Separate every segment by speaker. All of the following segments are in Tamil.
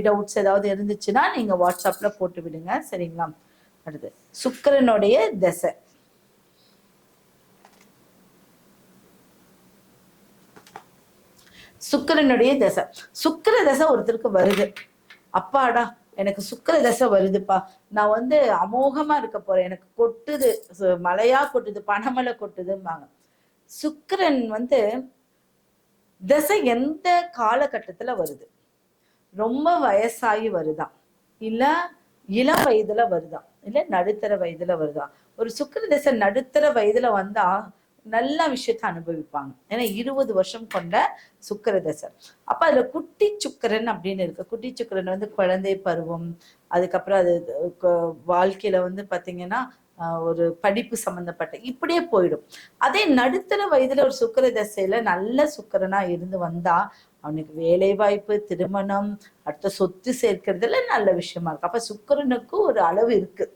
Speaker 1: டவுட்ஸ் ஏதாவது இருந்துச்சுன்னா நீங்க வாட்ஸ்அப்ல போட்டு விடுங்க, சரிங்களா? அடுத்து சுக்கிரனுடைய தசை. சுக்கிரனுடைய தசை. சுக்கிர தசை ஒருத்தருக்கு வருது, அப்பாடா எனக்கு சுக்கிர தசை வருதுப்பா, நான் வந்து அமோகமா இருக்க போறேன், எனக்கு கொட்டுது, மழையா கொட்டுது, பணமழை கொட்டுதும்பாங்க. சுக்கிரன் வந்து தசை எந்த காலகட்டத்துல வருது? ரொம்ப வயசாகி வருதா, இல்ல இளம் வயதுல வருதா, இல்ல நடுத்தர வயதுல வருதா? ஒரு சுக்கிர தசை நடுத்தர வயதுல வந்தா நல்ல விஷயத்த அனுபவிப்பாங்க. ஏன்னா 20 வருஷம் கொண்ட சுக்கிர தசை. அப்ப அதுல குட்டி சுக்கிரன் அப்படின்னு இருக்கு. குட்டி சுக்கிரன் வந்து குழந்தை பருவம், அதுக்கப்புறம் அது வாழ்க்கையில வந்து பாத்தீங்கன்னா ஒரு படிப்பு சம்பந்தப்பட்ட இப்படியே போயிடும். அதே நடுத்தர வயதுல ஒரு சுக்கிர தசையில நல்ல சுக்கிரனா இருந்து வந்தா அவனுக்கு வேலை வாய்ப்பு, திருமணம், அடுத்த சொத்து சேர்க்கறதுல நல்ல விஷயமா இருக்கு. அப்ப சுக்கிரனுக்கு ஒரு அளவு இருக்கு.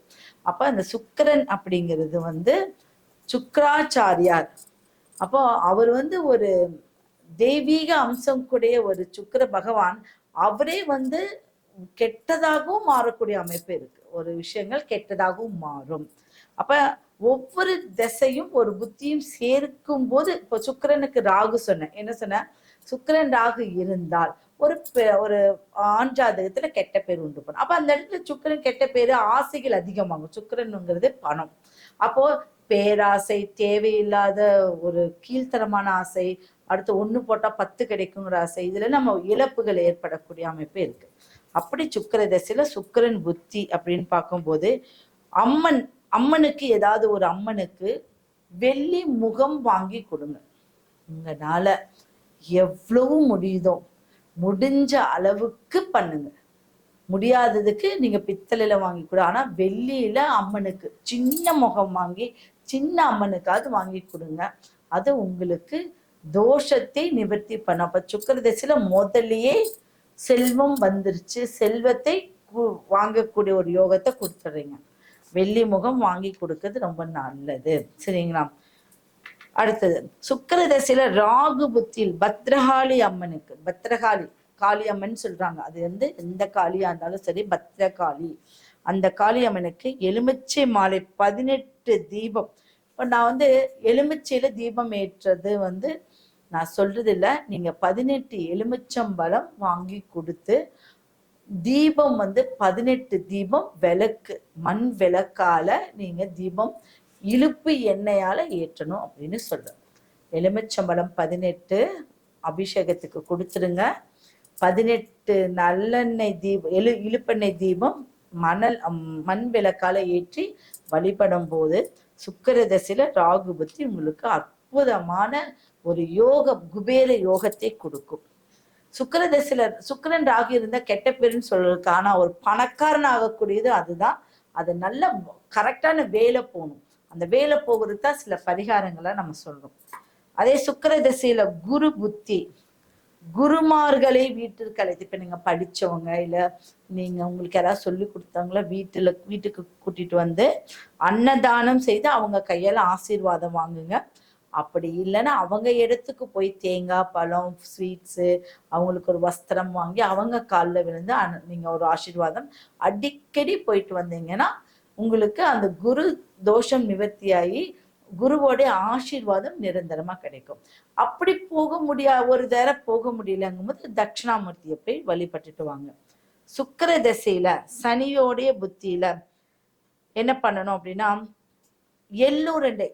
Speaker 1: அப்ப அந்த சுக்கிரன் அப்படிங்கிறது வந்து சுக்கிராச்சாரியார். அப்போ அவர் வந்து ஒரு தெய்வீக அம்சம் கூடிய ஒரு சுக்கிர பகவான். அவரே வந்து கெட்டதாகவும் மாறக்கூடிய அமைப்பு இருக்கு. ஒரு விஷயங்கள் கெட்டதாகவும் மாறும். அப்ப ஒவ்வொரு திசையும் ஒரு புத்தியும் சேர்க்கும் போது, இப்போ சுக்கிரனுக்கு ராகு சொன்னேன், என்ன சொன்ன? சுக்கிரன் ராகு இருந்தால் ஒரு ஒரு ஆண் ஜாதகத்துல கெட்ட பேர் உண்டு பண்ணும். அப்ப அந்த இடத்துல சுக்கிரன் கெட்ட பேரு, ஆசைகள் அதிகமாகும். சுக்கிரனுங்கிறது பணம். அப்போ பேராசை, தேவையில்லாத ஒரு கீழ்த்தரமான ஆசை, அடுத்து 1 போட்டா 10 கிடைக்குங்கிற ஆசை, இதுல நம்ம இழப்புகள் ஏற்படக்கூடிய அமைப்பு இருக்கு. அப்படி சுக்கிர தசையில சுக்கிரன் புத்தி அப்படின்னு பார்க்கும்போது அம்மனுக்கு ஏதாவது ஒரு அம்மனுக்கு வெள்ளி முகம் வாங்கி கொடுங்க. உங்களால எவ்வளவு முடியுதோ முடிஞ்ச அளவுக்கு பண்ணுங்க. முடியாததுக்கு நீங்க பித்தளையில வாங்கி கூட, ஆனா வெள்ளியில அம்மனுக்கு சின்ன முகம் வாங்கி சின்ன அம்மனுக்காவது வாங்கி கொடுங்க. அது உங்களுக்கு தோஷத்தை நிவர்த்தி பண்ண. அப்ப சுக்கிர தசையில முதல்லயே செல்வம் வந்துருச்சு, செல்வத்தை வாங்கக்கூடிய ஒரு யோகத்தை கொடுத்துடுறீங்க. வெள்ளி முகம் வாங்கி கொடுக்கறது ரொம்ப நல்லது, சரிங்களா? அடுத்தது சுக்கிர தசையில ராகு புத்தியில் பத்ரகாளி அம்மனுக்கு, பத்ரகாளி காளி அம்மன் சொல்றாங்க, அது வந்து எந்த காளியா இருந்தாலும் சரி, பத்ரகாளி, அந்த காளி அம்மனுக்கு எலுமிச்சை மாலை 18 தீபம். இப்போ நான் வந்து எலுமிச்சையில தீபம் ஏற்றது வந்து நான் சொல்றது இல்லை, நீங்க 18 எலுமிச்சம்பழம் வாங்கி கொடுத்து தீபம் வந்து 18 தீபம் விளக்கு, மண் விளக்கால நீங்க தீபம் இழுப்பு எண்ணெயால ஏற்றணும் அப்படின்னு சொல்றேன். எலுமிச்சம்பழம் 18 அபிஷேகத்துக்கு கொடுத்துருங்க. 18 நல்லெண்ணெய் தீபம், இழுப்பெண்ணெய் தீபம் மண் விளக்கால ஏற்றி வழிபடும் போது சுக்கிர தசையில ராகு புத்தி உங்களுக்கு அற்புதமான ஒரு யோக குபேர யோகத்தை கொடுக்கும். சுக்கிர தசையில சுக்கிரன் ராகு இருந்தா கெட்ட பேருன்னு சொல்றதுக்கு, ஆனா ஒரு பணக்காரன் ஆகக்கூடியது அதுதான். அது நல்ல கரெக்டான வேலை போகணும். அந்த வேலை போகிறது தான் சில பரிகாரங்களை நம்ம சொல்றோம். அதே சுக்கிர தசையில குரு புத்தி, குருமார்களை வீட்டிற்கு அழைத்து, இப்ப நீங்க படிச்சவங்க இல்ல நீங்க உங்களுக்கு யாராவது சொல்லி கொடுத்தாங்களா வீட்டுக்கு கூட்டிட்டு வந்து அன்னதானம் செய்து அவங்க கையால ஆசீர்வாதம் வாங்குங்க. அப்படி இல்லைன்னா அவங்க இடத்துக்கு போய் தேங்காய் பழம் ஸ்வீட்ஸு அவங்களுக்கு ஒரு வஸ்திரம் வாங்கி அவங்க காலில் விழுந்து நீங்க ஒரு ஆசீர்வாதம் அடிக்கடி போயிட்டு வந்தீங்கன்னா உங்களுக்கு அந்த குரு தோஷம் நிவர்த்தியாகி குருவோடைய ஆசீர்வாதம் நிரந்தரமா கிடைக்கும். அப்படி போக முடியாது, ஒரு தடவை போக முடியலங்கும் போது தட்சிணாமூர்த்தியை போய் வழிபட்டுட்டு வாங்க. சுக்கிர தசையில சனியோடைய புத்தியில என்ன பண்ணணும் அப்படின்னா, எள்ளுருண்டை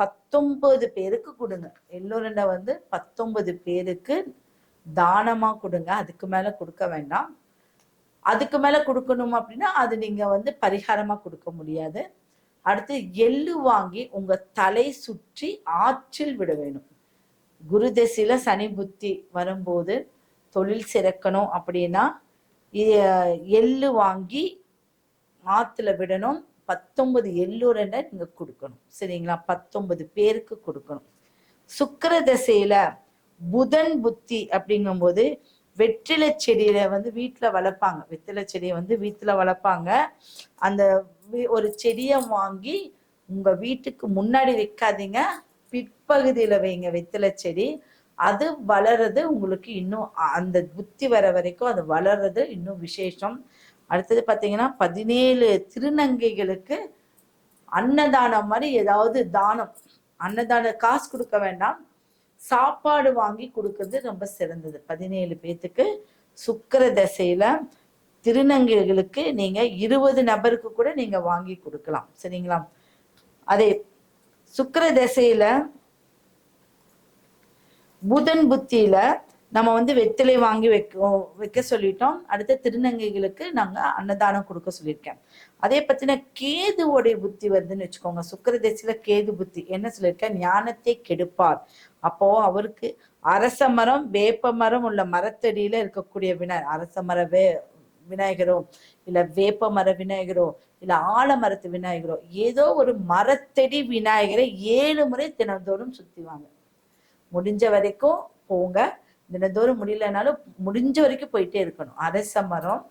Speaker 1: 19 பேருக்கு கொடுங்க. எள்ளுருண்டை வந்து 19 பேருக்கு தானமா கொடுங்க. அதுக்கு மேல கொடுக்க வேண்டாம். அதுக்கு மேல கொடுக்கணும் அப்படின்னா அது நீங்க வந்து பரிகாரமா கொடுக்க முடியாது. அடுத்து எள்ளு வாங்கி உங்க தலை சுற்றி ஆற்றில் விட வேணும். குரு தசையில சனி புத்தி வரும்போது தொழில் சிறக்கணும் அப்படின்னா எள்ளு வாங்கி ஆத்துல விடணும். 19 எள்ளுருண்டை நீங்க கொடுக்கணும், சரிங்களா? 19 பேருக்கு கொடுக்கணும். சுக்கிர தசையில புதன் புத்தி அப்படிங்கும் போது வெற்றிலை செடியில வந்து வீட்டுல வளர்ப்பாங்க. வெற்றிலை செடியை வந்து வீட்டுல வளர்ப்பாங்க. அந்த ஒரு செடியை வாங்கி உங்க வீட்டுக்கு முன்னாடி வைக்காதீங்க, பிற்பகுதியில வைங்க வெற்றிலை செடி. அது வளர்றது உங்களுக்கு இன்னும் அந்த புத்தி வர வரைக்கும் அது வளர்றது இன்னும் விசேஷம். அடுத்தது பார்த்தீங்கன்னா 17 திருநங்கைகளுக்கு அன்னதானம் மாதிரி ஏதாவது தானம், அன்னதான காசு கொடுக்க வேண்டாம், சாப்பாடு வாங்கி கொடுக்கறது ரொம்ப சிறந்தது. 17 பேத்துக்கு சுக்கிர தசையில திருநங்கைகளுக்கு நீங்க 20 நபருக்கு கூட நீங்க வாங்கி கொடுக்கலாம். சரிங்களா? அதே சுக்கிர தசையில புதன் புத்தியில நம்ம வந்து வெத்திலை வாங்கி வைக்க சொல்லிட்டோம். அடுத்த திருநங்கைகளுக்கு நாங்க அன்னதானம் கொடுக்க சொல்லியிருக்கேன். அதே பத்தின கேதுவோடைய புத்தி வருதுன்னு வச்சுக்கோங்க. சுக்கிர தசையில கேது புத்தி என்ன சொல்லியிருக்கேன்? ஞானத்தை கெடுப்பார். அப்போ அவருக்கு அரச மரம் வேப்ப மரம் உள்ள மரத்தடியில இருக்கக்கூடிய அரச மர விநாயகரோ இல்ல வேப்ப மர விநாயகரோ இல்ல ஆலமரத்து விநாயகரோ ஏதோ ஒரு மரத்தடி விநாயகரை 7 முறை தினந்தோறும் சுத்திவாங்க. முடிஞ்ச வரைக்கும் போங்க. தினந்தோறும் முடியலனாலும் முடிஞ்ச வரைக்கும் போயிட்டே இருக்கணும். அரச மரம்,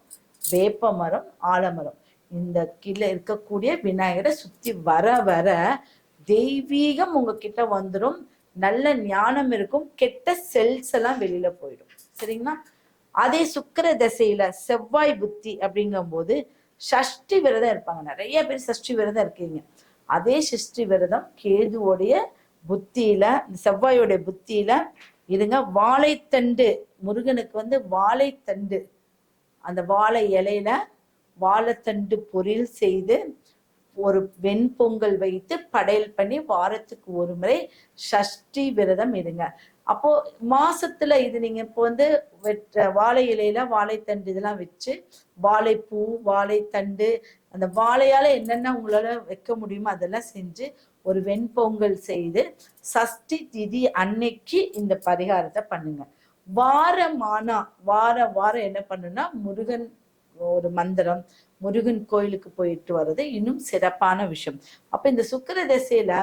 Speaker 1: வேப்ப மரம், ஆலமரம் இந்த கீழே இருக்கக்கூடிய விநாயகரை சுத்தி வர வர தெய்வீகம் உங்ககிட்ட வந்துடும். நல்ல ஞானம் இருக்கும். கெட்ட செல்ஸ் எல்லாம் வெளியில போயிடும். சரிங்களா? அதே சுக்கிர தசையில செவ்வாய் புத்தி அப்படிங்கும் போது சஷ்டி விரதம் இருப்பாங்க. நிறைய பேர் சஷ்டி விரதம் இருக்கீங்க. அதே சஷ்டி விரதம் கேதுவோடைய புத்தியில, செவ்வாயோடைய புத்தியில இருங்க. வாழைத்தண்டு, முருகனுக்கு வந்து வாழைத்தண்டு, அந்த வாழை இலையில வாழைத்தண்டு பொரியல் செய்து ஒரு வெண்பொங்கல் வைத்து படையல் பண்ணி வாரத்துக்கு ஒரு முறை சஷ்டி விரதம் இருங்க. அப்போ மாசத்துல இது நீங்க இப்போ வந்து வாழை இலையில வாழைத்தண்டு இதெல்லாம் வச்சு வாழைப்பூ, வாழைத்தண்டு, அந்த வாழையால என்னென்ன உங்களால வைக்க முடியுமோ அதெல்லாம் செஞ்சு ஒரு வெண்பொங்கல் செய்து சஷ்டி திதி அன்னைக்கு இந்த பரிகாரத்தை பண்ணுங்க. வாரமானா வாரம் என்ன பண்ணுன்னா முருகன் ஒரு மந்திரம், முருகன் கோயிலுக்கு போயிட்டு வர்றது இன்னும் சிறப்பான விஷயம். அப்ப இந்த சுக்கிர தசையில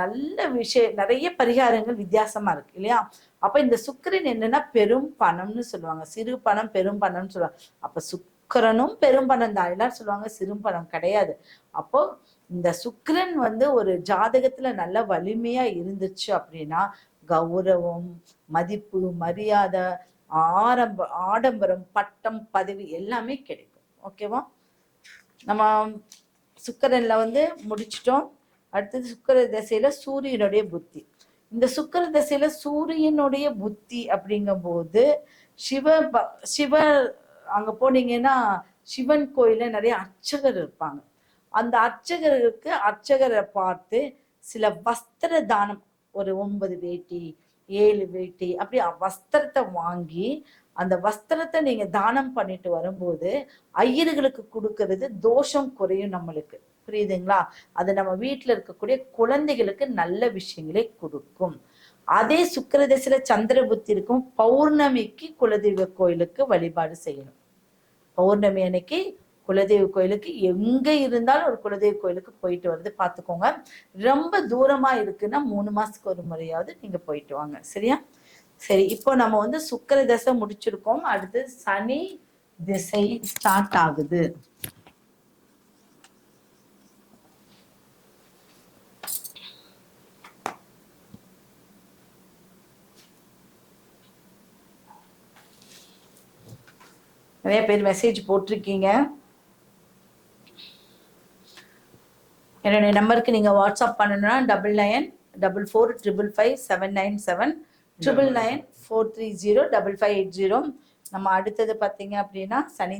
Speaker 1: நல்ல விஷயம், நிறைய பரிகாரங்கள் வித்தியாசமா இருக்கு இல்லையா? அப்ப இந்த சுக்கிரன் என்னன்னா பெரும் பணம்னு சொல்லுவாங்க. சிறு பணம் பெரும் பணம்னு சொல்லுவாங்க. அப்ப சுக்கிரனும் பெரும் பணம் தான். எல்லாரும் சொல்லுவாங்க சிறு பணம் கிடையாது. அப்போ இந்த சுக்கிரன் வந்து ஒரு ஜாதகத்துல நல்ல வலிமையா இருந்துச்சு அப்படின்னா கௌரவம், மதிப்பு, மரியாதை, ஆடம்பரம், பட்டம், பதவி எல்லாமே கிடைக்கும். ஓகேவா? நம்ம சுக்கிரன்ல வந்து முடிச்சிட்டோம். அடுத்தது சுக்கிர தசையில சூரியனுடைய புத்தி. இந்த சுக்கிர தசையில சூரியனுடைய புத்தி அப்படிங்கும் போது சிவ அங்க போனீங்கன்னா சிவன் கோயில நிறைய அர்ச்சகர் இருப்பாங்க. அந்த அர்ச்சகரை பார்த்து சில வஸ்திர தானம், ஒரு 9 வேட்டி 7 வேட்டி அப்படி வஸ்திரத்தை வாங்கி அந்த வஸ்திரத்தை நீங்க தானம் பண்ணிட்டு வரும்போது ஐயர்களுக்கு கொடுக்கறது தோஷம் குறையும் நம்மளுக்கு. புரியுதுங்களா? அது நம்ம வீட்டுல இருக்கக்கூடிய குழந்தைகளுக்கு நல்ல விஷயங்களை கொடுக்கும். அதே சுக்கிர தசையில சந்திர புத்தி இருக்கும். பௌர்ணமிக்கு குலதெய்வ கோயிலுக்கு வழிபாடு செய்யணும். பௌர்ணமி அன்னைக்கு குலதெய்வ கோயிலுக்கு எங்க இருந்தாலும் ஒரு குலதெய்வ கோயிலுக்கு போயிட்டு வருது பார்த்துக்கோங்க. ரொம்ப தூரமா இருக்குன்னா 3 மாசத்துக்கு ஒரு முறையாவது நீங்க போயிட்டு வாங்க. சரியா? சரி, இப்போ நம்ம வந்து சுக்கிர தசை முடிச்சிருக்கோம். அடுத்து சனி திசை ஸ்டார்ட் ஆகுது. நிறைய பேர் மெசேஜ் போட்டிருக்கீங்க. என்னுடைய நம்பருக்கு நீங்க வாட்ஸ்அப் பண்ணணும்னா 9944555797 99943055580. நம்ம அடுத்தது பார்த்தீங்க அப்படின்னா சனி